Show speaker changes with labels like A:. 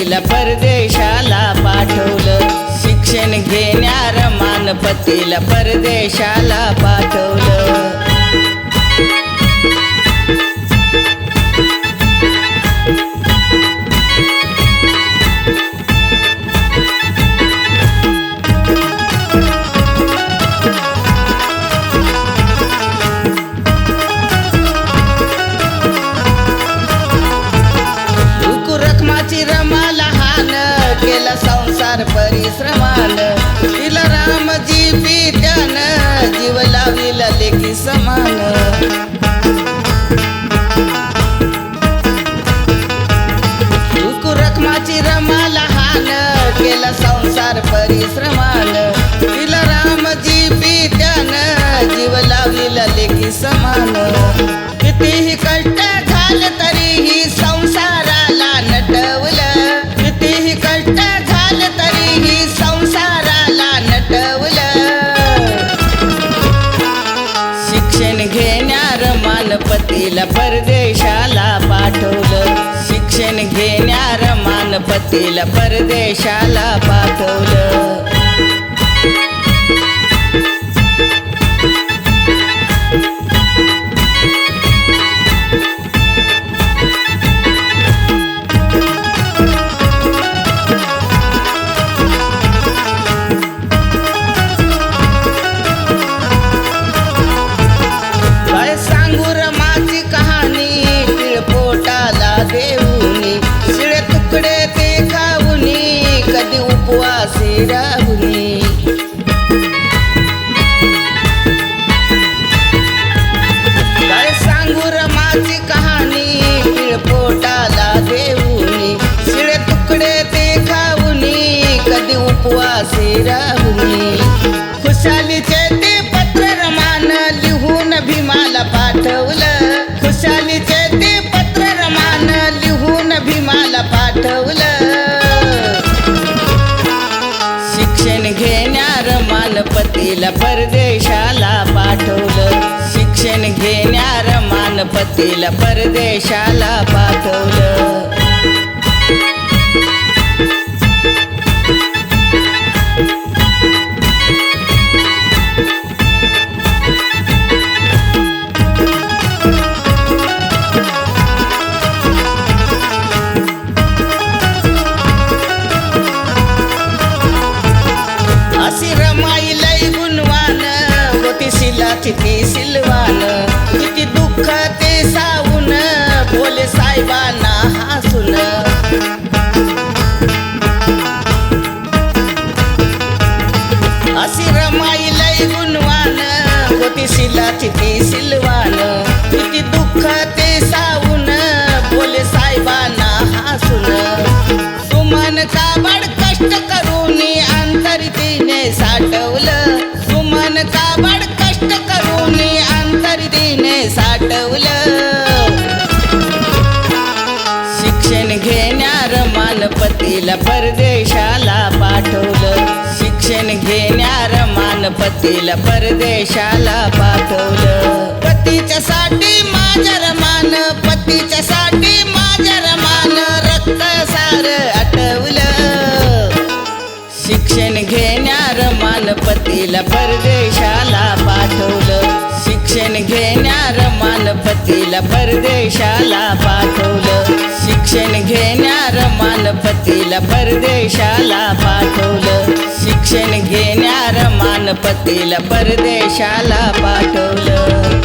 A: मानपतीला परदेशाला पाठवलं, शिक्षण घेणाऱ्या मानपतीला परदेशाला पाठवलं. रमा लहान केला संसार परिश्रमान, तिला रामजी पित्यानं जीव लाविला लेकी समान. रखमाची रमा लहान केला संसार परिश्रमान, तिला रामजी पित्यानं जीव लाविला लेकी समान. कितीही कष्ट झाले तरीही संसाराला नटवलं, कितीही कष्ट झाले तरीही संसाराला नटवलं. शिक्षण घेणाऱ्या मानपतीला परदेशाला पाठवलं, शिक्षण घेणाऱ्या मानपतीला परदेशाला पाठवलं. देऊनी शिळे तुकडे ते खाऊनी कधी उपवासी राहुनी. काय सांगू रमाची कहाणी, पिळपोटाला देऊनी शिळे तुकडे ते खाऊनी कधी उपवासी राहुनी. खुशालीचे ते पत्र रमान लिहून भीमाला पाठवलं, खुशालीचे ते पत्र रमान लिहून भीमाला पाठवलं. शिक्षण घेणाऱ्या मानपतीला परदेशाला पाठवलं, शिक्षण घेणाऱ्या मानपतीला परदेशाला पाठवलं. किती सिलवान किती दुःख ते सावून बोले साहेबांना हसून. अशी रमाई लय गुणवान होती शिलाची ती सिलवान, किती दुःख ते सावून बोले साहेबांना हसून. सुमन काबड कष्ट करून अंतर तिने साठवलं, सुमन काबड कष्ट करून अंतर तिने साठवलं. शिक्षण घेणाऱ्या मानपतीला परदेशाला पाठवलं, शिक्षण घेणाऱ्या मानपतीला परदेशाला पाठवलं. पतीच्या साठी माझ्या रमान, पतीच्या साठी माझ्या रमान रक्त सार आटवलं. शिक्षण घेणाऱ्या मानपतीला परदेशाला पाठवलं, शिक्षण घेणाऱ्या मानपतीला परदेशाला पाठवलं, शिक्षण घेणाऱ्या मानपतीला परदेशाला पाठवलं, शिक्षण घेणाऱ्या मानपतीला परदेशाला पाठवलं.